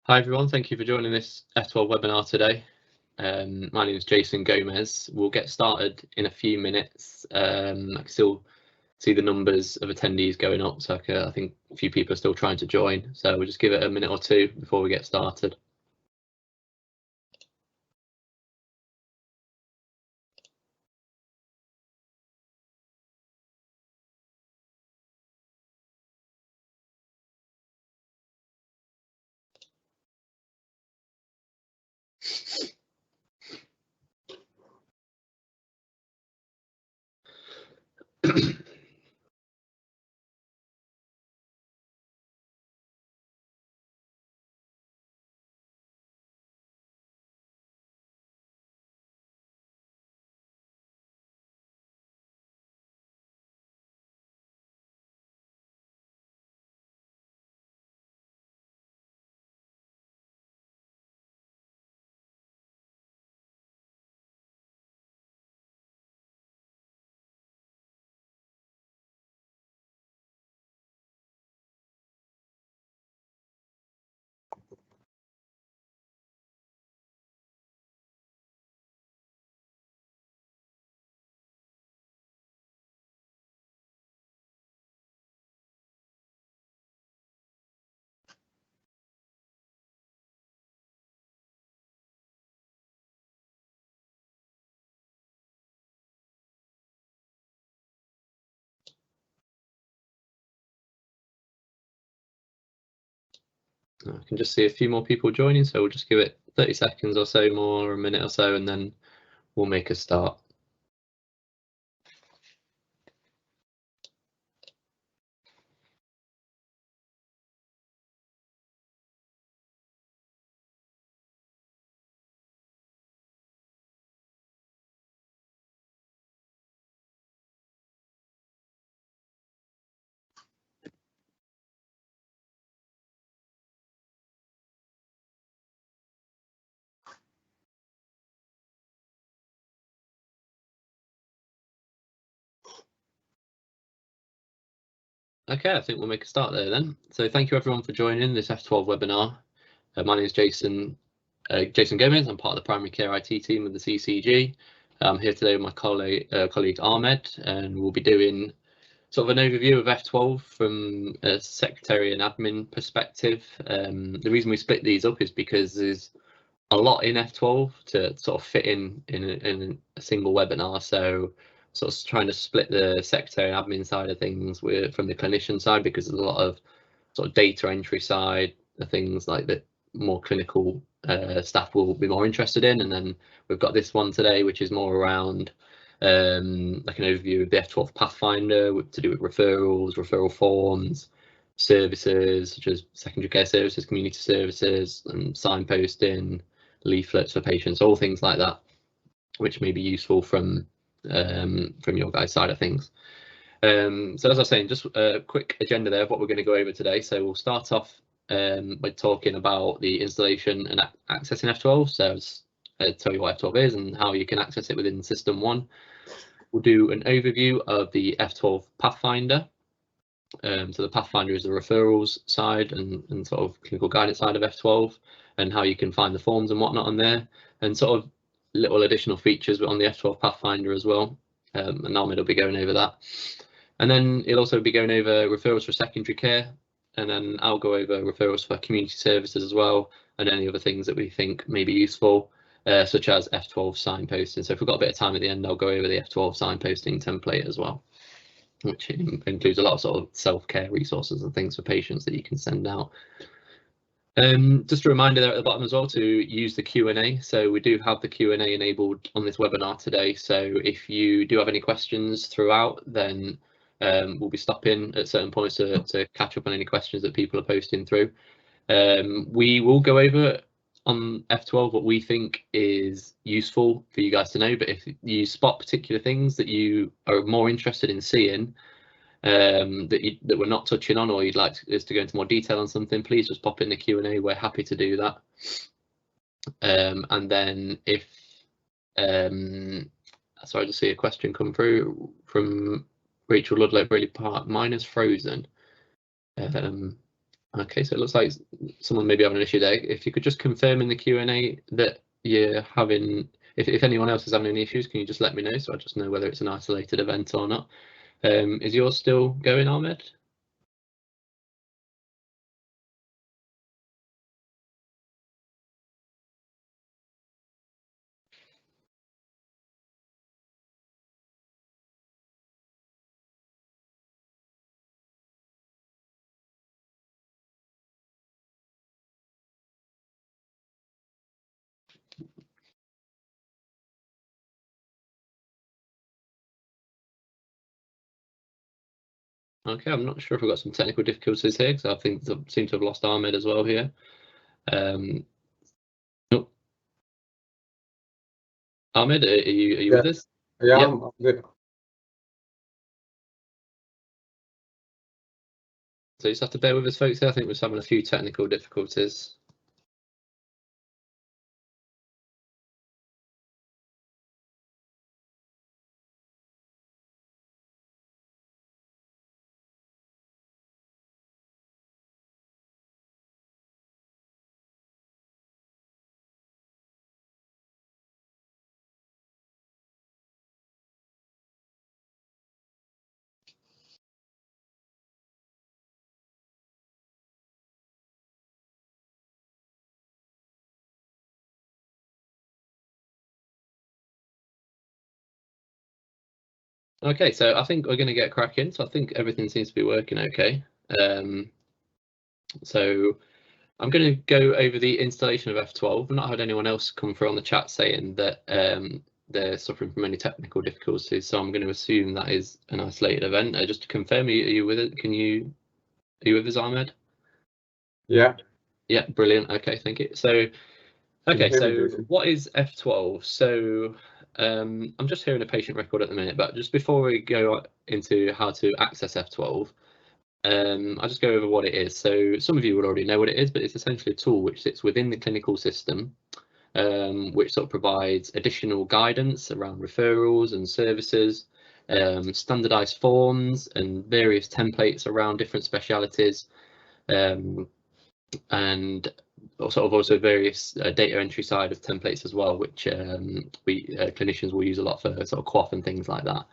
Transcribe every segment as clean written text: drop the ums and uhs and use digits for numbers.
Hi everyone, thank you for joining this F12 webinar today. My name is Jason Gomez. We'll get started in a few minutes. I can still see the numbers of attendees going up, so I think a few people are still trying to join. So we'll just give it a minute or two before we get started. I can just see a few more people joining, so we'll just give it 30 seconds or so more, a minute or so, and then we'll make a start. Okay, I think we'll make a start there then. So thank you everyone for joining this F12 webinar. My name is Jason Gomez. I'm part of the primary care IT team with the CCG. I'm here today with my colleague Ahmed, and we'll be doing sort of an overview of F12 from a secretary and admin perspective. The reason we split these up is because there's a lot in F12 to sort of fit in a single webinar. So sort of trying to split the secretary and admin side of things from the clinician side, because there's a lot of sort of data entry side of things like that more clinical staff will be more interested in. And then we've got this one today, which is more around like an overview of the F12 Pathfinder to do with referrals, referral forms, services such as secondary care services, community services, and signposting, leaflets for patients, all things like that, which may be useful from your guys' side of things. So as I was saying, just a quick agenda there of what we're going to go over today. So we'll start off by talking about the installation and accessing F12. So I'll tell you what F12 is and how you can access it within System 1. We'll do an overview of the F12 Pathfinder. So the Pathfinder is the referrals side and sort of clinical guidance side of F12, and how you can find the forms and whatnot on there, and sort of little additional features on the F12 Pathfinder as well. And Ahmed will be going over that. And then he'll also be going over referrals for secondary care, and then I'll go over referrals for community services as well, and any other things that we think may be useful, such as F12 signposting. So if we've got a bit of time at the end, I'll go over the F12 signposting template as well, which includes a lot of sort of self-care resources and things for patients that you can send out. Just a reminder there at the bottom as well to use the Q&A. So we do have the Q&A enabled on this webinar today. So if you do have any questions throughout, then we'll be stopping at certain points to catch up on any questions that people are posting through. We will go over on F12 what we think is useful for you guys to know, but if you spot particular things that you are more interested in seeing that we're not touching on, or you'd like us to go into more detail on something, please just pop in the Q&A. We're happy to do that. And then if sorry, I just see a question come through from Rachel Ludlow, Really Park. Mine is frozen. Okay, so it looks like someone may be having an issue there. If you could just confirm in the Q&A that you're having, if anyone else is having any issues, can you just let me know so I just know whether it's an isolated event or not. Is yours still going, Ahmed? Okay, I'm not sure if we've got some technical difficulties here, because I think I seem to have lost Ahmed as well here. Oh. Ahmed, are you with us? Yeah, yep. I'm good. So you just have to bear with us, folks. Here, I think we're just having a few technical difficulties. Okay, so I think we're going to get cracking. So I think everything seems to be working okay. So I'm going to go over the installation of F12. I've not had anyone else come through on the chat saying that they're suffering from any technical difficulties, so I'm going to assume that is an isolated event. Just to confirm, are you with it? Are you with us, Ahmed? Yeah. Yeah, brilliant. Okay, thank you. So, okay, so what is F12? So I'm just hearing a patient record at the minute, but just before we go into how to access F12, I'll just go over what it is. So some of you will already know what it is, but it's essentially a tool which sits within the clinical system, which sort of provides additional guidance around referrals and services, standardized forms and various templates around different specialities, and also various data entry side of templates as well, which we clinicians will use a lot for sort of QoF and things like that.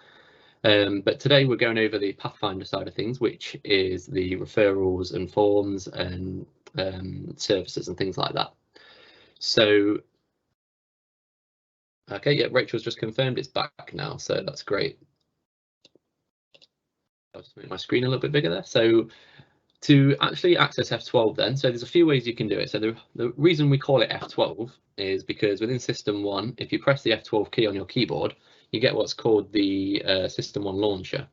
But today we're going over the Pathfinder side of things, which is the referrals and forms and services and things like that. So, okay, yeah, Rachel's just confirmed it's back now, so that's great. I'll just make my screen a little bit bigger there. So to actually access F12 then, so there's a few ways you can do it. So the reason we call it F12 is because within System 1, if you press the F12 key on your keyboard, you get what's called the System 1 launcher.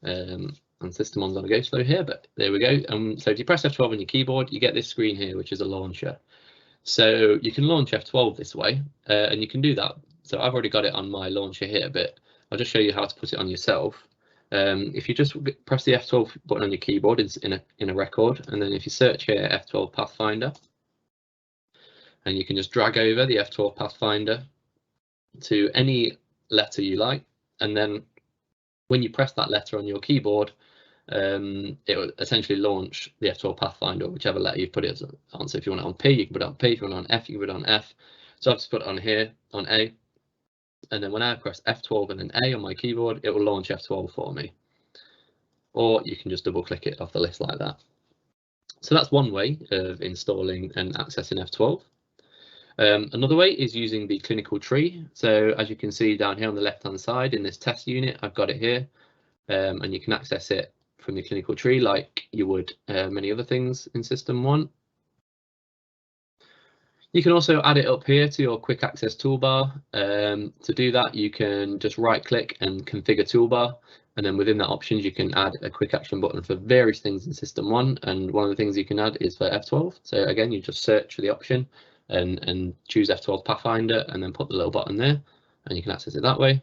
And System 1's on a go slow here, but there we go. So if you press F12 on your keyboard, you get this screen here, which is a launcher. So you can launch F12 this way, and you can do that. So I've already got it on my launcher here, but I'll just show you how to put it on yourself. If you just press the F12 button on your keyboard, it's in a record, and then if you search here F12 Pathfinder, and you can just drag over the F12 Pathfinder to any letter you like, and then when you press that letter on your keyboard, it will essentially launch the F12 Pathfinder, whichever letter you put it on. So if you want it on P, you can put it on P. If you want it on F, you can put it on F. So I've just put it on here on A, and then when I press F12 and then A on my keyboard, it will launch F12 for me. Or you can just double click it off the list like that. So that's one way of installing and accessing F12. Another way is using the clinical tree. So as you can see down here on the left hand side in this test unit, I've got it here, and you can access it from the clinical tree like you would many other things in System 1. You can also add it up here to your quick access toolbar. To do that, you can just right click and configure toolbar. And then within that options, you can add a quick action button for various things in System 1. And one of the things you can add is for F12. So again, you just search for the option and choose F12 Pathfinder and then put the little button there and you can access it that way.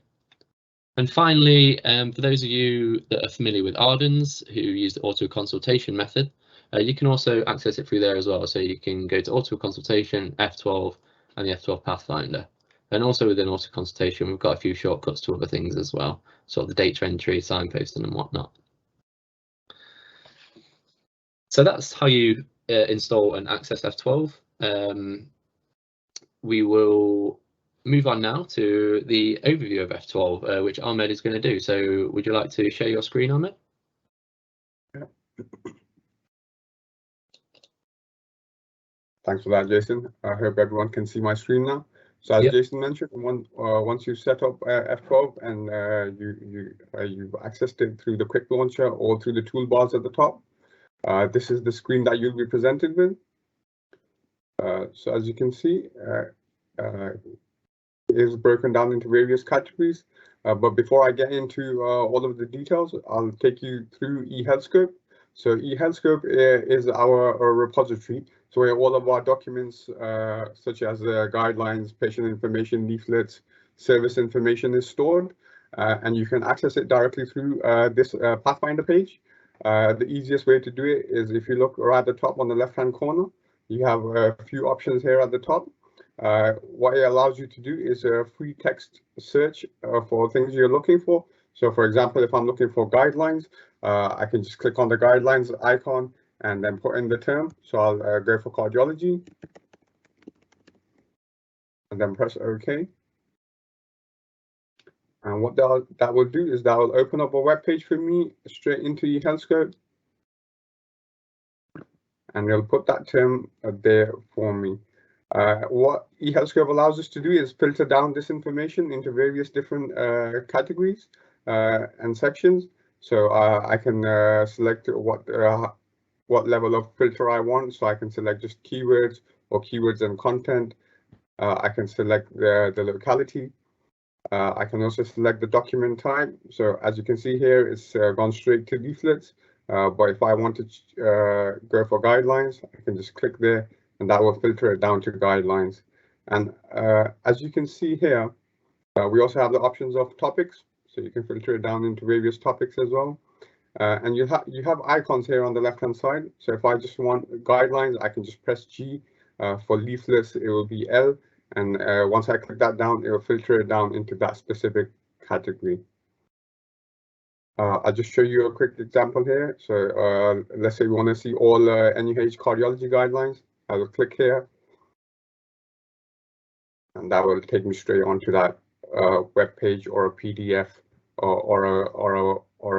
And finally, for those of you that are familiar with Ardens who use the auto consultation method, you can also access it through there as well. So you can go to auto consultation, F12 and the F12 Pathfinder. And also within auto consultation, we've got a few shortcuts to other things as well, sort of the data entry, signposting and whatnot. So that's how you install and access F12. We will move on now to the overview of F12, which Ahmed is going to do. So would you like to share your screen, Ahmed? Yeah. Thanks for that, Jason. I hope everyone can see my screen now. So as Jason mentioned, once you set up F12 and you've accessed it through the quick launcher or through the toolbars at the top, this is the screen that you'll be presented with. So as you can see, it is broken down into various categories. But before I get into all of the details, I'll take you through eHealthScope. So eHealthScope is our repository. So where all of our documents, such as guidelines, patient information, leaflets, service information is stored, and you can access it directly through this Pathfinder page. The easiest way to do it is if you look right at the top on the left-hand corner, you have a few options here at the top. What it allows you to do is a free text search for things you're looking for. So for example, if I'm looking for guidelines, I can just click on the guidelines icon and then put in the term. So I'll go for cardiology and then press OK. And what that will do is that will open up a web page for me straight into eHealthScope. And it'll put that term there for me. What eHealthScope allows us to do is filter down this information into various different categories and sections. So I can select what level of filter I want. So I can select just keywords or keywords and content. I can select the locality. I can also select the document type. So as you can see here, it's gone straight to leaflets. But if I want to go for guidelines, I can just click there and that will filter it down to guidelines. And as you can see here, we also have the options of topics. So you can filter it down into various topics as well. And you have icons here on the left-hand side. So if I just want guidelines, I can just press G. For leaflets, it will be L. And once I click that down, it will filter it down into that specific category. I'll just show you a quick example here. So let's say we want to see all NUH cardiology guidelines. I will click here. And that will take me straight onto that web page or a PDF or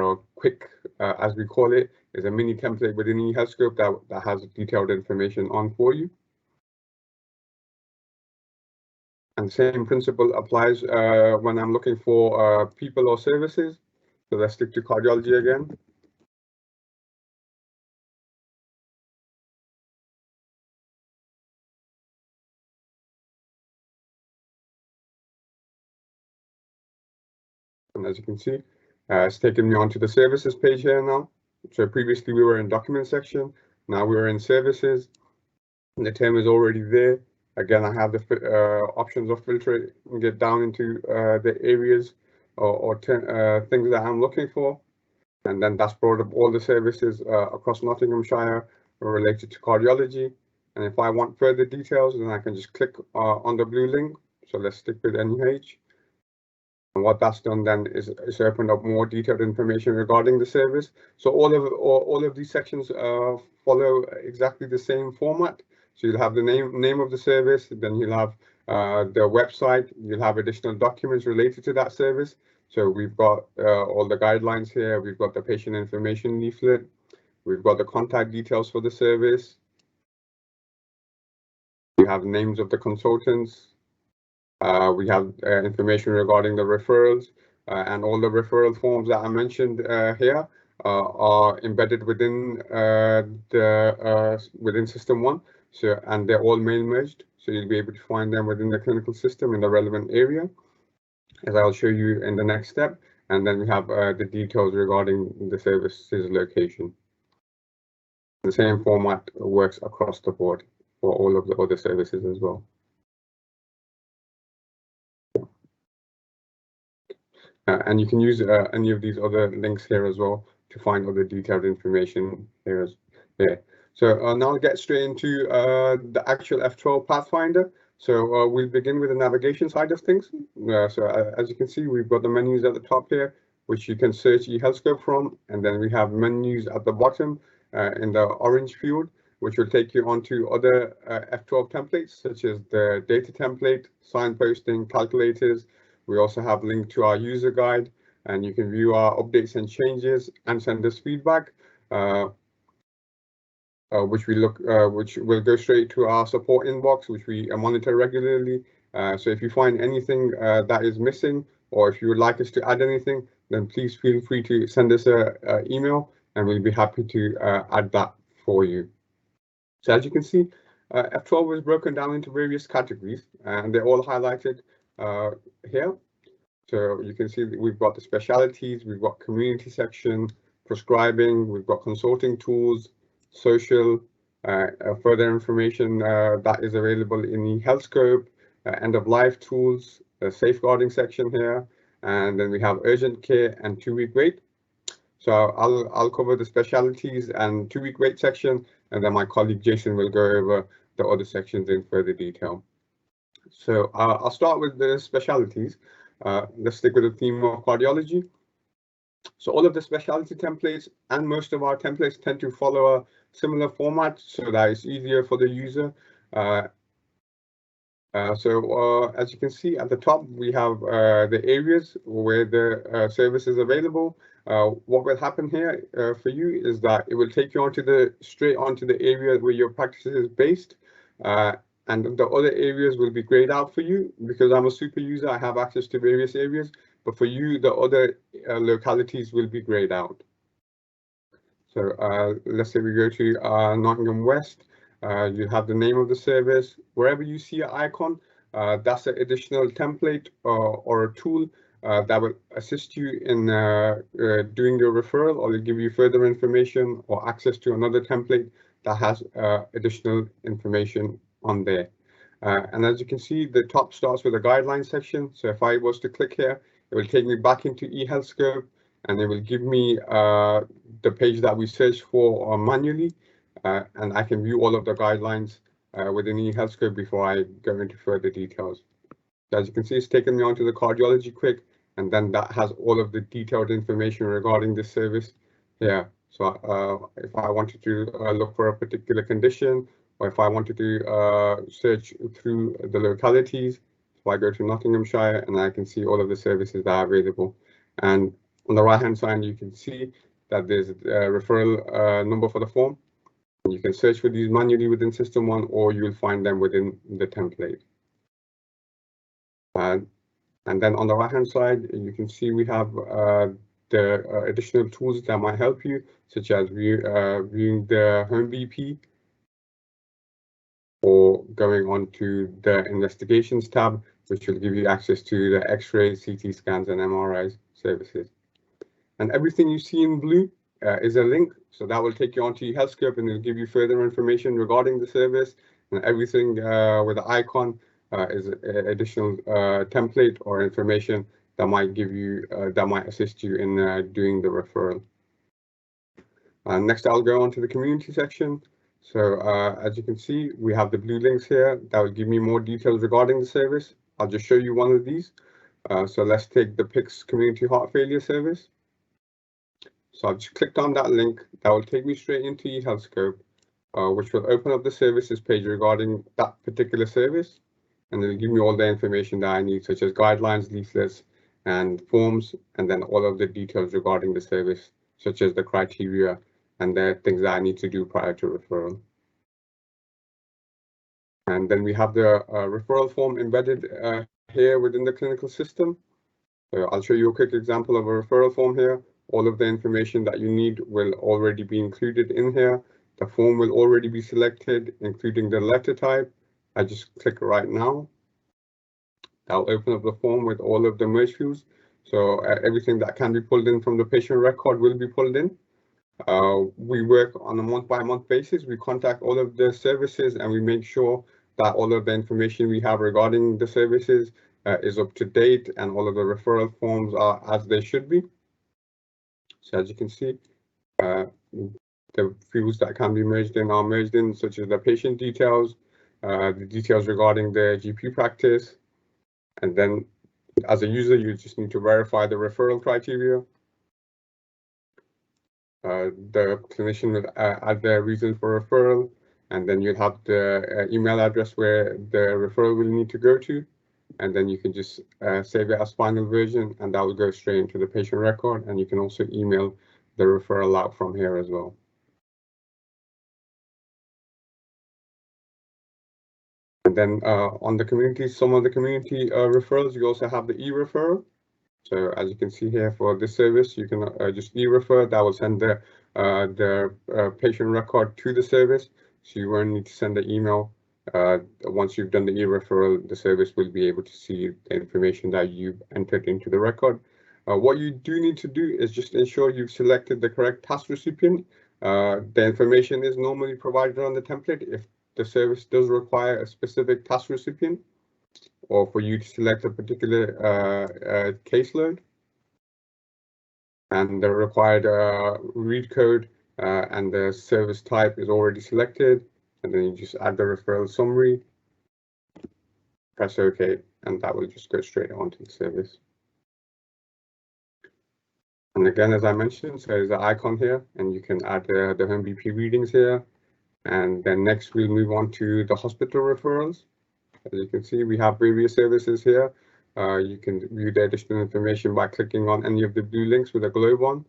a quick, as we call it, is a mini template within eHealthScope that has detailed information on for you. And the same principle applies when I'm looking for people or services. So let's stick to cardiology again. And as you can see, it's taken me onto the services page here now. So previously we were in document section. Now we're in services. And the term is already there. Again, I have the options of filter and get down into the areas or things that I'm looking for. And then that's brought up all the services across Nottinghamshire related to cardiology. And if I want further details, then I can just click on the blue link. So let's stick with NUH. And what that's done then is it's opened up more detailed information regarding the service. So all of these sections follow exactly the same format. So you'll have the name of the service, then you'll have the website, you'll have additional documents related to that service. So we've got all the guidelines here, we've got the patient information leaflet, we've got the contact details for the service. We have names of the consultants. We have information regarding the referrals and all the referral forms that I mentioned here are embedded within within System 1. So and they're all mail merged. so you'll be able to find them within the clinical system in the relevant area, as I'll show you in the next step. And then we have the details regarding the services location. The same format works across the board for all of the other services as well. And you can use any of these other links here as well to find other detailed information here. So now I'll get straight into the actual F12 Pathfinder. So we'll begin with the navigation side of things. So as you can see, we've got the menus at the top here, which you can search eHealthScope from. And then we have menus at the bottom in the orange field, which will take you onto other F12 templates, such as the data template, signposting, calculators. We also have a link to our user guide, and you can view our updates and changes and send us feedback, which will go straight to our support inbox, which we monitor regularly. So if you find anything that is missing, or if you would like us to add anything, then please feel free to send us an email, and we'll be happy to add that for you. So as you can see, F12 is broken down into various categories, and they're all highlighted here. So you can see that we've got the specialties, we've got community section, prescribing, we've got consulting tools, social, further information that is available in the eHealthScope, end of life tools, the safeguarding section here, and then we have urgent care and 2-week wait. So I'll cover the specialties and 2-week wait section, and then my colleague Jason will go over the other sections in further detail. So I'll start with the specialties. Let's stick with the theme of cardiology. So all of the specialty templates and most of our templates tend to follow a similar format so that it's easier for the user. As you can see at the top, we have the areas where the service is available. What will happen here for you is that it will take you straight onto the area where your practice is based. And the other areas will be grayed out for you. Because I'm a super user, I have access to various areas, but for you, the other localities will be grayed out. So let's say we go to Nottingham West, you have the name of the service. Wherever you see an icon, that's an additional template or a tool that will assist you in doing your referral, or will give you further information or access to another template that has additional information on there. And as you can see, the top starts with a guidelines section. So if I was to click here, it will take me back into eHealthScope, and it will give me the page that we searched for manually, and I can view all of the guidelines within eHealthScope before I go into further details. So as you can see, it's taken me onto the cardiology quick, and then that has all of the detailed information regarding this service here. So if I wanted to look for a particular condition, or if I wanted to search through the localities, so I go to Nottinghamshire and I can see all of the services that are available. And on the right hand side, you can see that there's a referral number for the form. You can search for these manually within System 1, or you'll find them within the template. And then on the right hand side, you can see we have the additional tools that might help you, such as viewing the home BP, or going on to the investigations tab, which will give you access to the X-rays, CT scans, and MRI services. And everything you see in blue is a link, so that will take you onto eHealthScope, and it'll give you further information regarding the service. And everything with the icon is an additional template or information that might give you, that might assist you in doing the referral. Next, I'll go on to the community section. So as you can see, we have the blue links here that will give me more details regarding the service. I'll just show you one of these. So let's take the PICS Community Heart Failure Service. So I've just clicked on that link. That will take me straight into eHealthScope, which will open up the services page regarding that particular service. And it'll give me all the information that I need, such as guidelines, leaflets, and forms, and then all of the details regarding the service, such as the criteria and the things that I need to do prior to referral. And then we have the referral form embedded here within the clinical system. So I'll show you a quick example of a referral form here. All of the information that you need will already be included in here. The form will already be selected, including the letter type, I just click right now. That'll open up the form with all of the merge fields. So everything that can be pulled in from the patient record will be pulled in. We work on a month-by-month basis. We contact all of the services and we make sure that all of the information we have regarding the services is up to date and all of the referral forms are as they should be. So as you can see, the fields that can be merged in are merged in, such as the patient details, the details regarding the GP practice, and then as a user, you just need to verify the referral criteria. The clinician will add the reason for referral, and then you'll have the email address where the referral will need to go to, and then you can just save it as final version, and that will go straight into the patient record, and you can also email the referral out from here as well. And then on the community, some of the community referrals, you also have the e-referral. So as you can see here for this service, you can just e-refer. That will send the patient record to the service. So you won't need to send the email. Once you've done the e-referral, the service will be able to see the information that you've entered into the record. What you do need to do is just ensure you've selected the correct task recipient. The information is normally provided on the template if the service does require a specific task recipient, or for you to select a particular caseload, and the required read code and the service type is already selected, and then you just add the referral summary, press OK, and that will just go straight onto the service. And again, as I mentioned, so there's an icon here, and you can add the home BP readings here. And then next we'll move on to the hospital referrals. As you can see, we have various services here. You can view the additional information by clicking on any of the blue links with a globe on,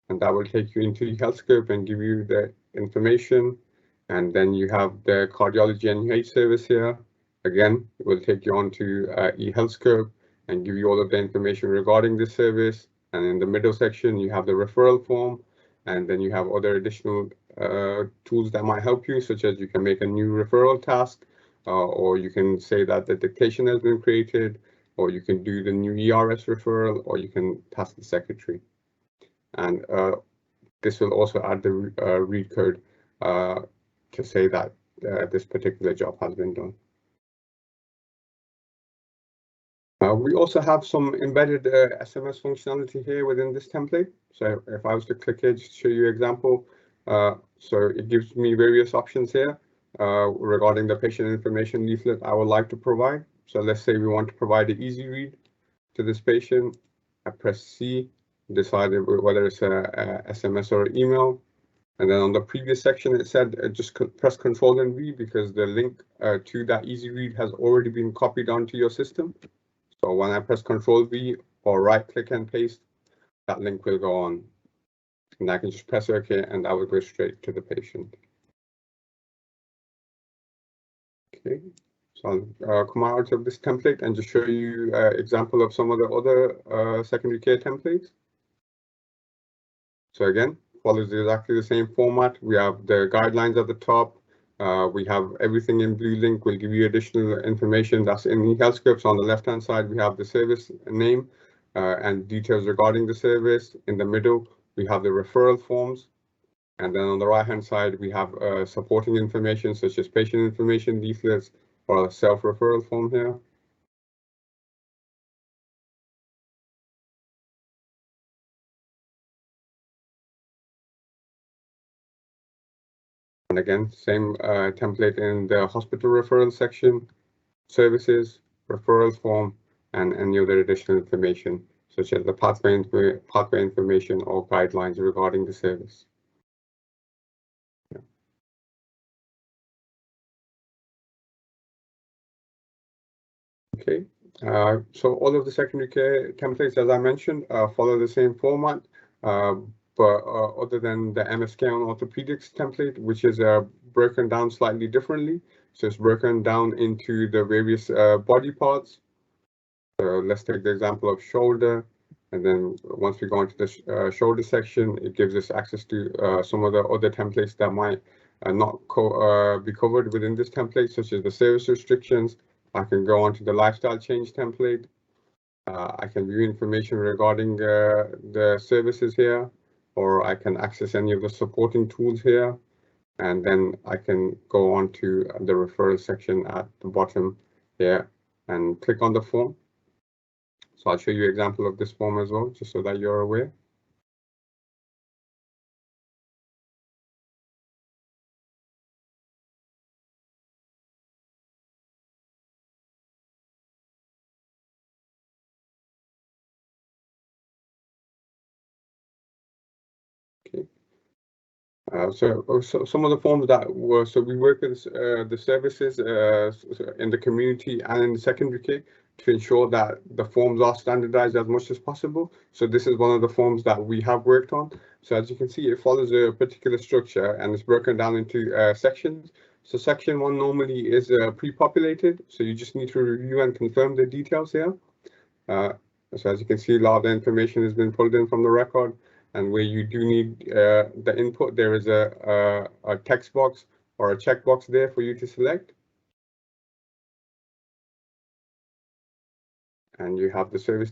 and that will take you into eHealthScope and give you the information. And then you have the cardiology and UH service here. Again, it will take you on to eHealthScope and give you all of the information regarding this service. And in the middle section, you have the referral form, and then you have other additional tools that might help you, such as you can make a new referral task, or you can say that the dictation has been created, or you can do the new ERS referral, or you can task the secretary. And this will also add the read code to say that this particular job has been done. We also have some embedded SMS functionality here within this template. So if I was to click here, just to show you an example, so it gives me various options here regarding the patient information leaflet I would like to provide. So let's say we want to provide an easy read to this patient. I press C, decide whether it's a SMS or email. And then on the previous section, it said just press Control and V because the link to that easy read has already been copied onto your system. So when I press Control V or right click and paste, that link will go on. And I can just press OK, and that will go straight to the patient. Okay, so I'll come out of this template and just show you an example of some of the other secondary care templates. So again, follows exactly the same format. We have the guidelines at the top. We have everything in blue link. We'll give you additional information that's in eHealthScope. So on the left-hand side, we have the service name and details regarding the service. In the middle, we have the referral forms. And then on the right-hand side, we have supporting information such as patient information leaflets or a self-referral form here. And again, same template in the hospital referral section, services, referral form, and any other additional information, such as the pathway information or guidelines regarding the service. Yeah. Okay, so all of the secondary care templates, as I mentioned, follow the same format, but other than the MSK on orthopedics template, which is broken down slightly differently. So it's broken down into the various body parts. So let's take the example of shoulder. And then once we go into the shoulder section, it gives us access to some of the other templates that might not be covered within this template, such as the service restrictions. I can go on to the lifestyle change template. I can view information regarding the services here, or I can access any of the supporting tools here. And then I can go on to the referral section at the bottom here and click on the form. So I'll show you an example of this form as well, just so that you're aware. Okay. So some of the forms that were, so we work with the services in the community and in the secondary care to ensure that the forms are standardized as much as possible. So this is one of the forms that we have worked on. So as you can see, it follows a particular structure and it's broken down into sections. So section 1 normally is pre-populated. So you just need to review and confirm the details here. So as you can see, a lot of the information has been pulled in from the record. And where you do need the input, there is a text box or a checkbox there for you to select. And you have the service,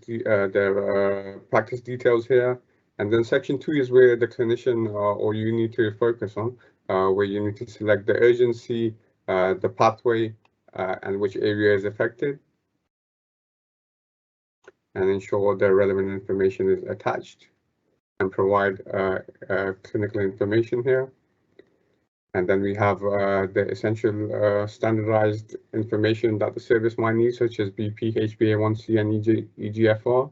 practice details here. And then section 2 is where the clinician or you need to focus on, where you need to select the urgency, the pathway, and which area is affected. And ensure the relevant information is attached. And provide clinical information here. And then we have the essential standardized information that the service might need, such as BP, HbA1c, and EGFR.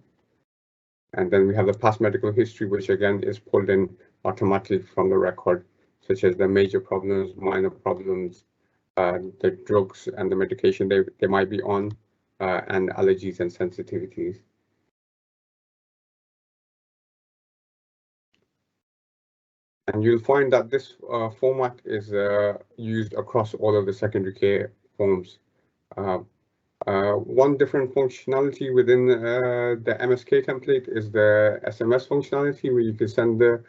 And then we have the past medical history, which again is pulled in automatically from the record, such as the major problems, minor problems, the drugs and the medication they might be on, and allergies and sensitivities. And you'll find that this format is used across all of the secondary care forms. One different functionality within the MSK template is the SMS functionality, where you can send the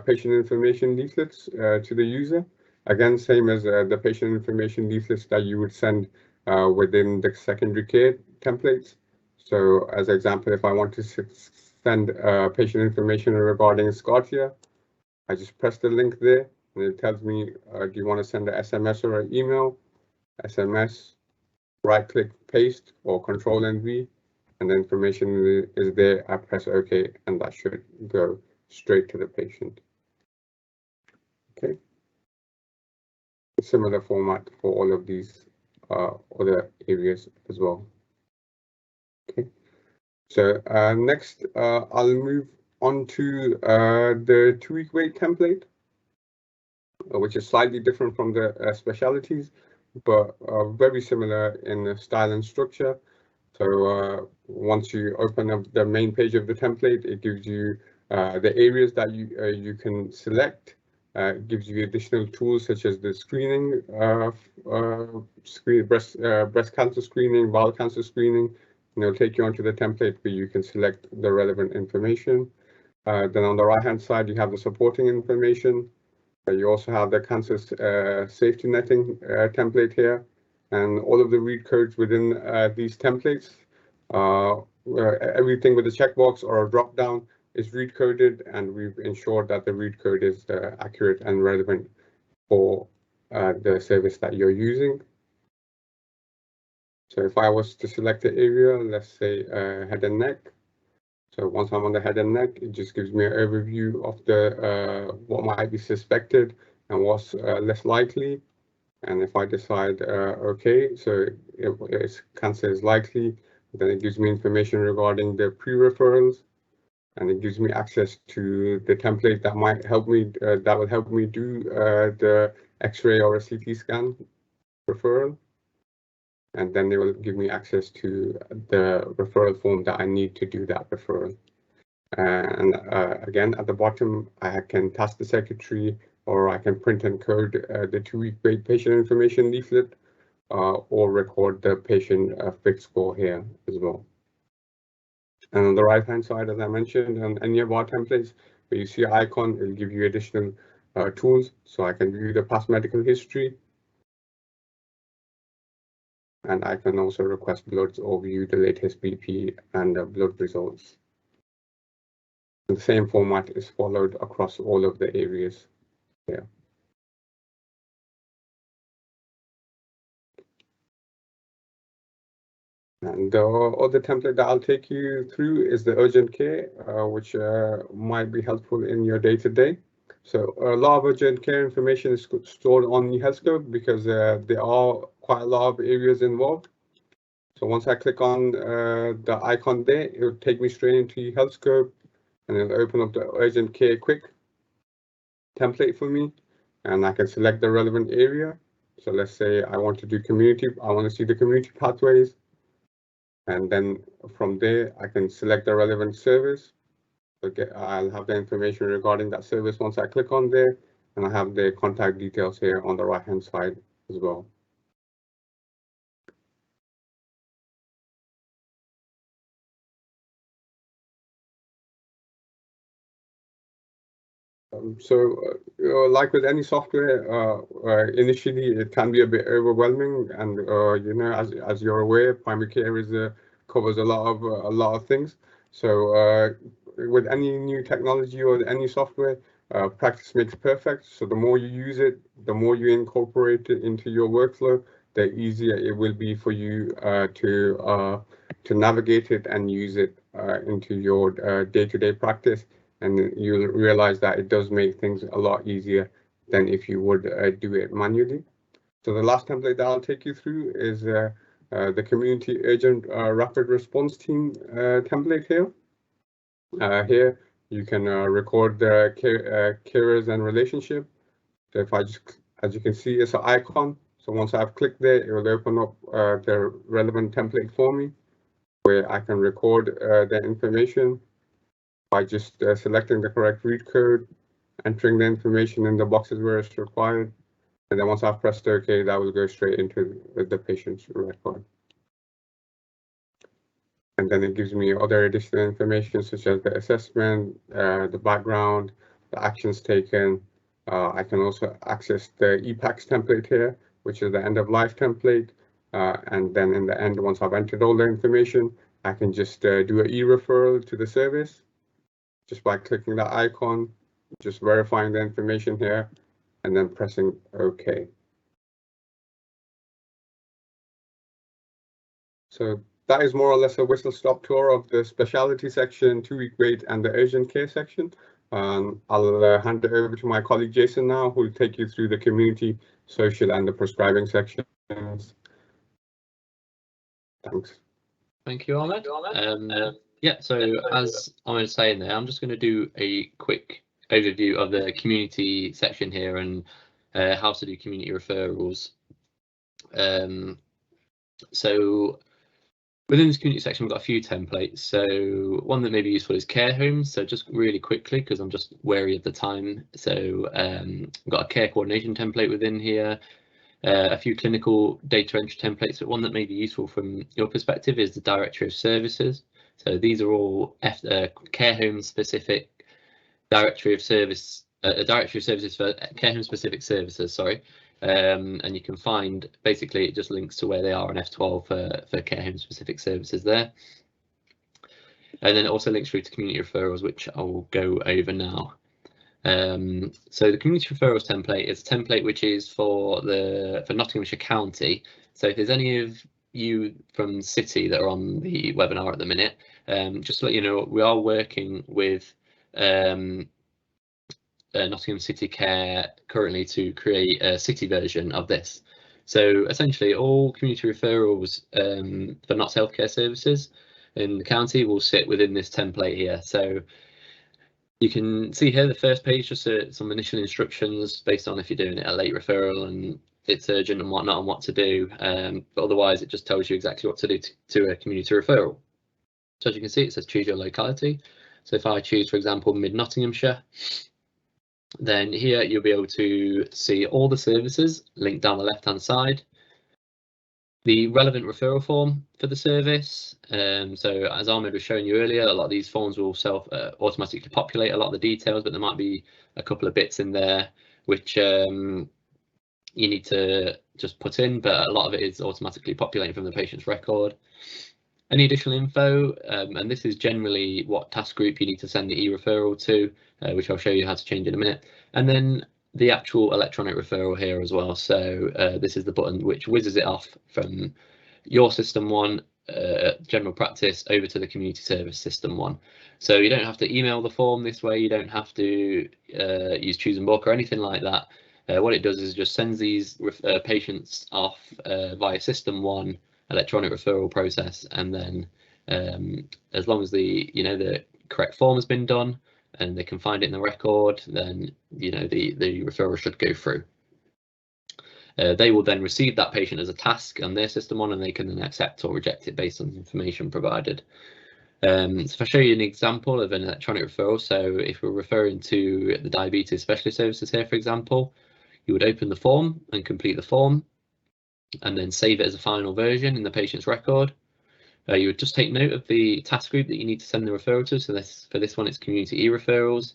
patient information leaflets to the user. Again, same as the patient information leaflets that you would send within the secondary care templates. So as an example, if I want to send patient information regarding Scotia, I just press the link there and it tells me, do you want to send an SMS or an email? SMS, right click, paste, or Control and V, and the information is there. I press OK, and that should go straight to the patient. Okay. Similar format for all of these other areas as well. Okay. So next, I'll move on to the 2-week wait template, which is slightly different from the specialties, but very similar in style and structure. So once you open up the main page of the template, it gives you the areas that you can select. It gives you additional tools such as the screening, breast cancer screening, bowel cancer screening. And it'll take you onto the template where you can select the relevant information. Then on the right-hand side, you have the supporting information. You also have the cancer safety netting template here, and all of the read codes within these templates. Everything with a checkbox or a drop down is read coded, and we've ensured that the read code is accurate and relevant for the service that you're using. So if I was to select the area, let's say head and neck. So once I'm on the head and neck, it just gives me an overview of the what might be suspected and what's less likely. And if I decide, OK, so if cancer is likely, then it gives me information regarding the pre-referrals, and it gives me access to the template that might help me, that will help me do the X-ray or a CT scan referral. And then they will give me access to the referral form that I need to do that referral. And again, at the bottom, I can task the secretary, or I can print and code the 2-week wait patient information leaflet, or record the patient fixed score here as well. And on the right-hand side, as I mentioned, on any of our templates, where you see an icon, it'll give you additional tools, so I can view the past medical history, and I can also request bloods or view the latest BP and blood results. The same format is followed across all of the areas here. And the other template that I'll take you through is the urgent care, which might be helpful in your day-to-day. So a lot of urgent care information is stored on eHealthScope because there are quite a lot of areas involved. So once I click on the icon there, it will take me straight into eHealthScope, and it'll open up the urgent care quick template for me, and I can select the relevant area. So let's say I want to do community, I want to see the community pathways. And then from there, I can select the relevant service. Okay, I'll have the information regarding that service once I click on there, and I have the contact details here on the right-hand side as well. Like with any software, initially it can be a bit overwhelming, and you know, as you're aware, primary care covers a lot of things. So with any new technology or any software, practice makes perfect. So the more you use it, the more you incorporate it into your workflow, the easier it will be for you to navigate it and use it into your day-to-day practice. And you'll realize that it does make things a lot easier than if you would do it manually. So the last template that I'll take you through is the Community Urgent Rapid Response Team template here. Here you can record the carers and relationship. So if I just, as you can see, it's an icon. So once I've clicked there, it will open up the relevant template for me, where I can record the information by just selecting the correct read code, entering the information in the boxes where it's required, and then once I've pressed OK, that will go straight into the patient's record. And then it gives me other additional information such as the assessment, the background, the actions taken. I can also access the EPACS template here, which is the end of life template. And then in the end, once I've entered all the information, I can just do an e-referral to the service just by clicking the icon, just verifying the information here, and then pressing OK. So that is more or less a whistle-stop tour of the specialty section, 2-week wait, and the urgent care section. I'll hand it over to my colleague Jason now, who will take you through the community, social, and the prescribing sections. Thanks. Thank you, Ahmed. Yeah, so as I was saying there, I'm just going to do a quick overview of the community section here and how to do community referrals. So within this community section, we've got a few templates. So one that may be useful is care homes. So just really quickly, because I'm just wary of the time. So we've got a care coordination template within here. A few clinical data entry templates, but one that may be useful from your perspective is the directory of services. So these are all care home specific directory of service, a directory of services for care home specific services, sorry. And you can find, basically it just links to where they are on F12 for care home specific services there. And then it also links through to community referrals, which I will go over now. So the community referrals template is a template which is for Nottinghamshire County. So if there's any of you from City that are on the webinar at the minute, just to let you know, we are working with Nottingham City Care currently to create a city version of this. So essentially all community referrals for Notts Healthcare Services in the county will sit within this template here. So you can see here the first page, just some initial instructions based on if you're doing it a late referral and it's urgent and whatnot and what to do. But otherwise, it just tells you exactly what to do to a community referral. So as you can see, it says choose your locality. So if I choose, for example, Mid Nottinghamshire, then here you'll be able to see all the services linked down the left-hand side. The relevant referral form for the service. So as Ahmed was showing you earlier, a lot of these forms will automatically populate a lot of the details, but there might be a couple of bits in there which you need to just put in, but a lot of it is automatically populating from the patient's record. Any additional info, and this is generally what task group you need to send the e-referral to, which I'll show you how to change in a minute. And then the actual electronic referral here as well. So this is the button which whizzes it off from your system one, general practice, over to the community service system one. So you don't have to email the form this way, you don't have to use choose and book or anything like that. What it does is just sends these patients off via system one electronic referral process, and then as long as the correct form has been done and they can find it in the record, then the referral should go through. They will then receive that patient as a task on their system one, and they can then accept or reject it based on the information provided. So if I show you an example of an electronic referral, so if we're referring to the diabetes specialist services here, for example, you would open the form and complete the form, and then save it as a final version in the patient's record. You would just take note of the task group that you need to send the referral to. So for this one, it's community e-referrals.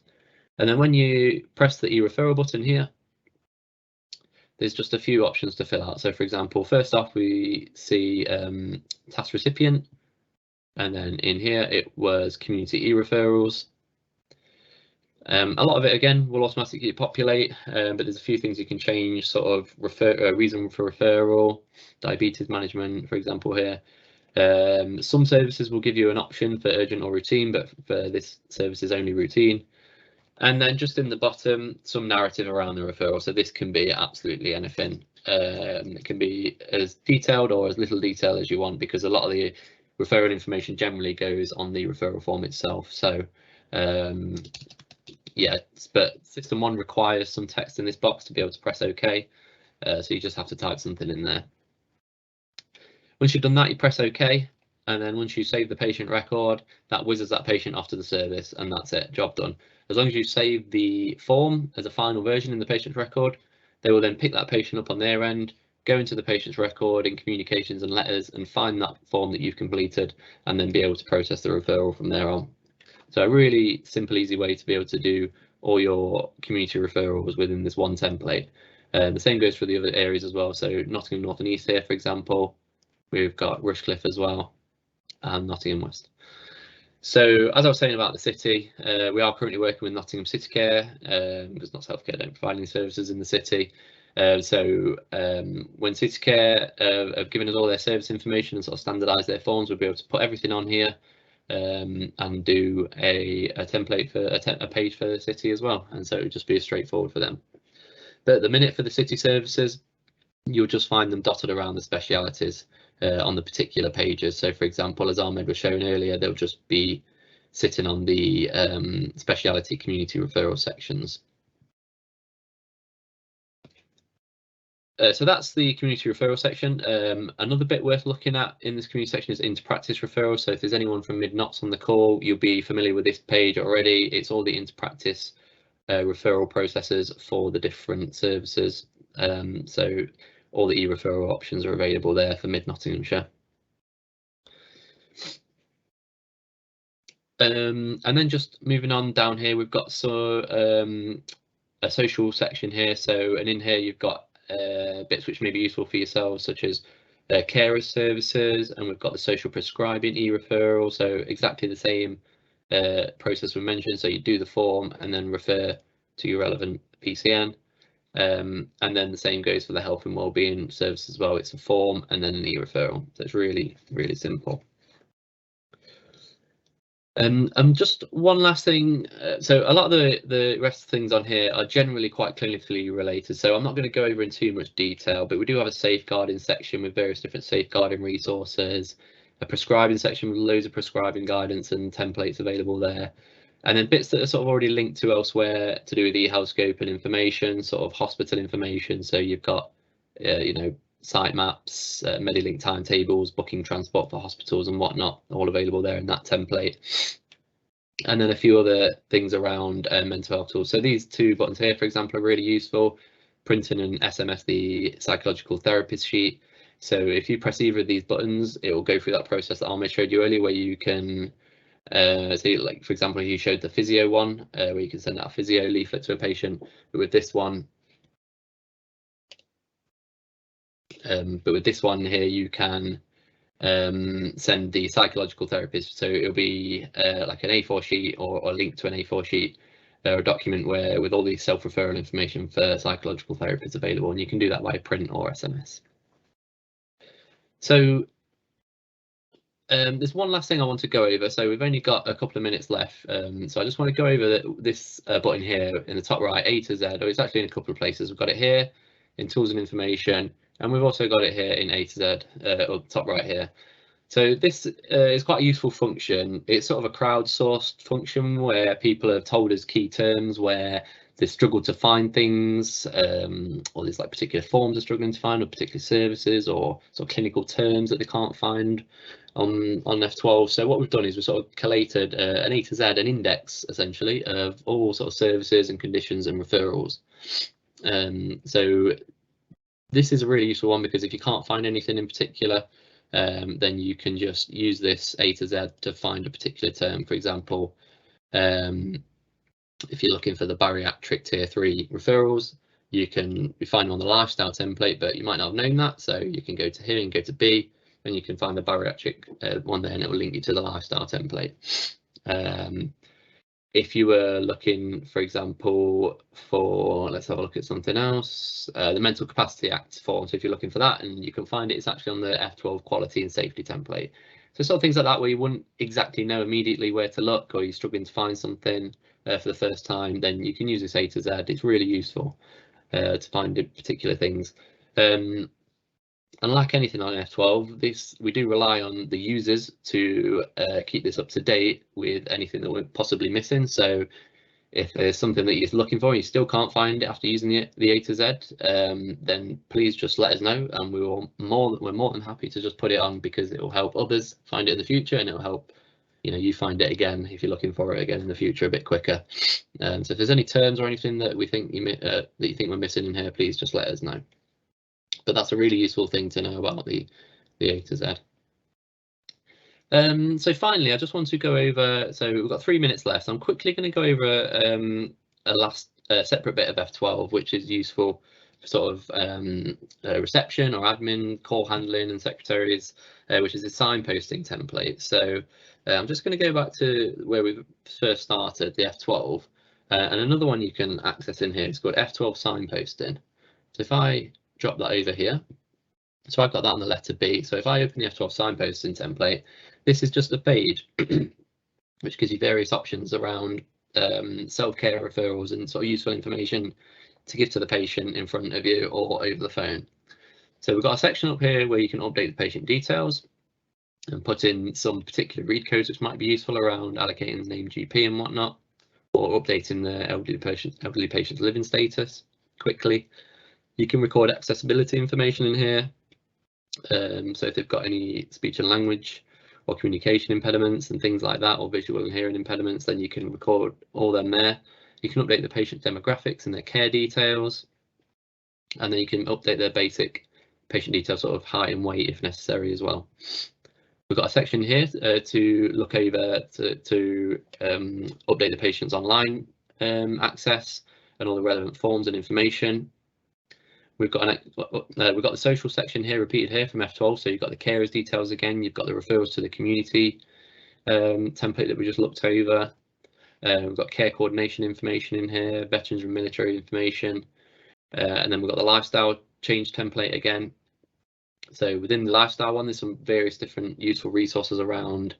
And then when you press the e-referral button here, there's just a few options to fill out. So for example, first off, we see task recipient, and then in here it was community e-referrals. A lot of it again will automatically populate, but there's a few things you can change, sort of reason for referral, diabetes management, for example here. Some services will give you an option for urgent or routine, but for this service is only routine. And then just in the bottom, some narrative around the referral. So this can be absolutely anything. It can be as detailed or as little detail as you want, because a lot of the referral information generally goes on the referral form itself. So yeah, but system one requires some text in this box to be able to press OK. So you just have to type something in there. Once you've done that, you press OK, and then once you save the patient record, that whizzes that patient off to the service, and that's it, job done. As long as you save the form as a final version in the patient's record, they will then pick that patient up on their end, go into the patient's record in communications and letters, and find that form that you've completed, and then be able to process the referral from there on. So a really simple, easy way to be able to do all your community referrals within this one template. The same goes for the other areas as well. So Nottingham North and East here, for example, we've got Rushcliffe as well, and Nottingham West. So as I was saying about the city, we are currently working with Nottingham City Care, because Notts Healthcare don't provide any services in the city. When City Care have given us all their service information and sort of standardised their forms, we'll be able to put everything on here and do a template for a page for the city as well. And so it would just be as straightforward for them. But at the minute for the city services, you'll just find them dotted around the specialities on the particular pages. So for example, as Ahmed was shown earlier, they'll just be sitting on the speciality community referral sections. So that's the community referral section. Another bit worth looking at in this community section is into practice referral. So if there's anyone from Mid-Notts on the call, you'll be familiar with this page already. It's all the into practice referral processes for the different services. So all the e-referral options are available there for Mid-Nottinghamshire. And then just moving on down here, we've got a social section here. And in here you've got bits which may be useful for yourselves, such as carer services, and we've got the social prescribing e-referral. So exactly the same process we mentioned. So you do the form and then refer to your relevant PCN. And then the same goes for the health and wellbeing service as well. It's a form and then an e-referral. So it's really, really simple. And just one last thing. So a lot of the rest of the things on here are generally quite clinically related. So I'm not going to go over in too much detail, but we do have a safeguarding section with various different safeguarding resources, a prescribing section with loads of prescribing guidance and templates available there. And then bits that are sort of already linked to elsewhere to do with e-health scope and information, sort of hospital information. So you've got, site maps, Medilink timetables, booking transport for hospitals and whatnot, all available there in that template. And then a few other things around mental health tools. So these two buttons here, for example, are really useful. Printing and SMS the psychological therapist sheet. So if you press either of these buttons, it will go through that process that Ahmed showed you earlier, where you can see, like for example, you showed the physio one, where you can send out a physio leaflet to a patient. But with this one, But with this one here, you can send the psychological therapist. So it'll be like an A4 sheet or a link to an A4 sheet or a document where with all the self-referral information for psychological therapists available, and you can do that by print or SMS. So there's one last thing I want to go over. So we've only got a couple of minutes left. So I just want to go over this button here in the top right, A to Z, or it's actually in a couple of places. We've got it here in tools and information, and we've also got it here in A to Z, or top right here. So this is quite a useful function. It's sort of a crowdsourced function where people have told us key terms where they struggle to find things, or there's like particular forms they're struggling to find, or particular services, or sort of clinical terms that they can't find on F12. So what we've done is we've sort of collated an A to Z, an index essentially of all sort of services and conditions and referrals. So this is a really useful one because if you can't find anything in particular, then you can just use this A to Z to find a particular term. For example, if you're looking for the bariatric tier 3 referrals, you can find on the lifestyle template, but you might not have known that. So you can go to here and go to B, and you can find the bariatric one there, and it will link you to the lifestyle template. If you were looking, for example, for, let's have a look at something else, the Mental Capacity Act form. So if you're looking for that and you can find it, it's actually on the F12 quality and safety template. So sort of things like that where you wouldn't exactly know immediately where to look, or you're struggling to find something for the first time, then you can use this A to Z. It's really useful to find particular things. And like anything on F12, we do rely on the users to keep this up to date with anything that we're possibly missing. So if there's something that you're looking for and you still can't find it after using the A to Z, then please just let us know, and we're more than happy to just put it on, because it will help others find it in the future, and it will help you find it again if you're looking for it again in the future a bit quicker. So if there's any terms or anything that we think that you think we're missing in here, please just let us know. But that's a really useful thing to know about the A to Z. So finally, I just want to go over, so we've got 3 minutes left. I'm quickly going to go over a last separate bit of F12, which is useful for sort of reception or admin, call handling and secretaries, which is a signposting template. So I'm just going to go back to where we first started, the F12, and another one you can access in here is called F12 signposting. So if I drop that over here, so I've got that on the letter B. So if I open the F12 signposting template, this is just a page which gives you various options around self-care referrals and sort of useful information to give to the patient in front of you or over the phone. So we've got a section up here where you can update the patient details and put in some particular read codes which might be useful around allocating the name GP and whatnot, or updating the elderly patient's living status quickly. You can record accessibility information in here. So if they've got any speech and language or communication impediments and things like that, or visual and hearing impediments, then you can record all them there. You can update the patient demographics and their care details, and then you can update their basic patient details, sort of height and weight if necessary as well. We've got a section here to look over to update the patient's online access and all the relevant forms and information. We've got the social section here repeated here from F12. So you've got the carers details again. You've got the referrals to the community template that we just looked over. We've got care coordination information in here, veterans and military information, and then we've got the lifestyle change template again. So within the lifestyle one, there's some various different useful resources around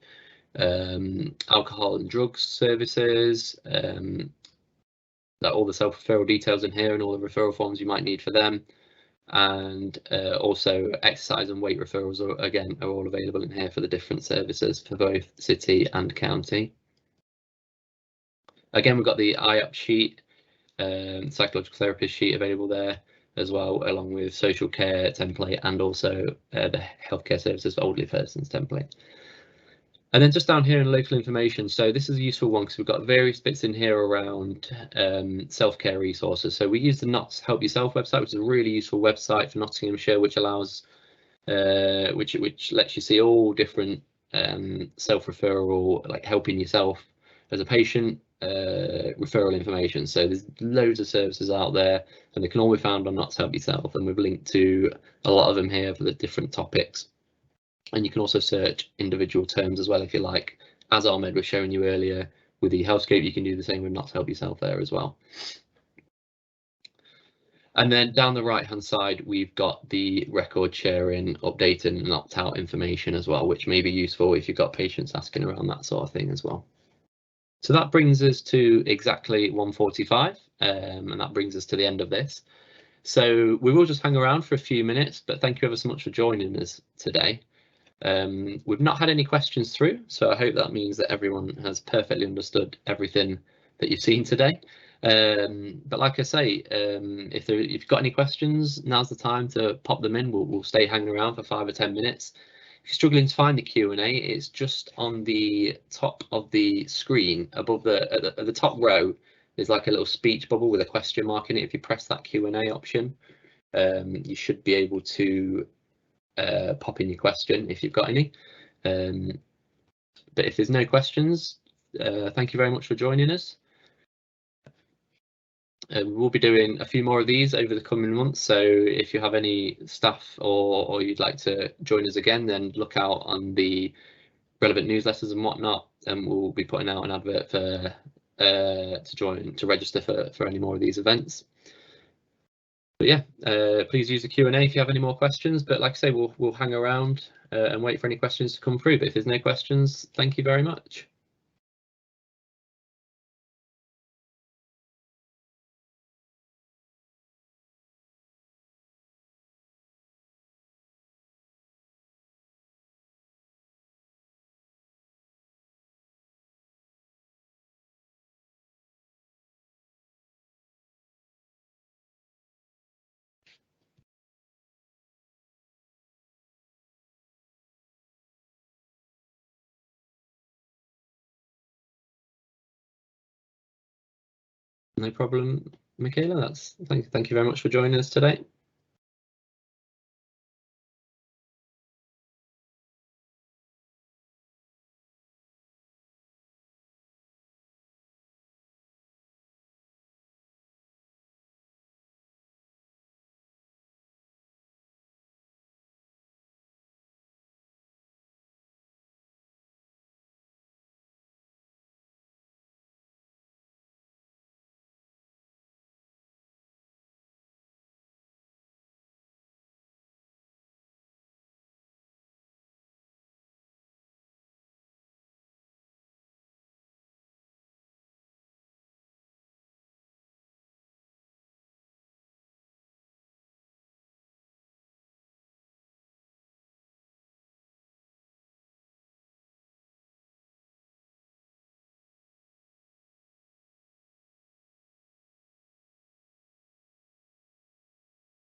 alcohol and drugs services, all the self-referral details in here and all the referral forms you might need for them, and also exercise and weight referrals are all available in here for the different services for both city and county. Again, we've got the IAP sheet, psychological therapist sheet available there as well, along with social care template and also the healthcare services for elderly persons template. And then just down here in local information, so this is a useful one because we've got various bits in here around self-care resources. So we use the Notts Help Yourself website, which is a really useful website for Nottinghamshire, which allows which lets you see all different self-referral, like helping yourself as a patient referral information. So there's loads of services out there, and they can all be found on Not to Help Yourself, and we've linked to a lot of them here for the different topics. And you can also search individual terms as well if you like. As Ahmed was showing you earlier with the Healthscape, you can do the same with Not to Help Yourself there as well. And then down the right hand side, we've got the record sharing, updating and opt-out information as well, which may be useful if you've got patients asking around that sort of thing as well. So that brings us to exactly 1:45, and that brings us to the end of this. So we will just hang around for a few minutes, but thank you ever so much for joining us today. We've not had any questions through, so I hope that means that everyone has perfectly understood everything that you've seen today. But like I say, if you've got any questions, now's the time to pop them in. We'll stay hanging around for 5 or 10 minutes. If you're struggling to find the Q&A, it's just on the top of the screen above at the top row. There's like a little speech bubble with a question mark in it. If you press that Q&A option, you should be able to pop in your question if you've got any. But if there's no questions, thank you very much for joining us. We'll be doing a few more of these over the coming months, so if you have any staff or you'd like to join us again, then look out on the relevant newsletters and whatnot, and we'll be putting out an advert for to register for any more of these events. But yeah, please use the Q&A if you have any more questions, but like I say, we'll hang around and wait for any questions to come through. But if there's no questions, thank you very much. No problem, Michaela. Thank you very much for joining us today.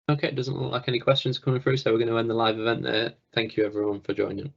Okay, it doesn't look like any questions coming through, so we're going to end the live event there. Thank you everyone for joining.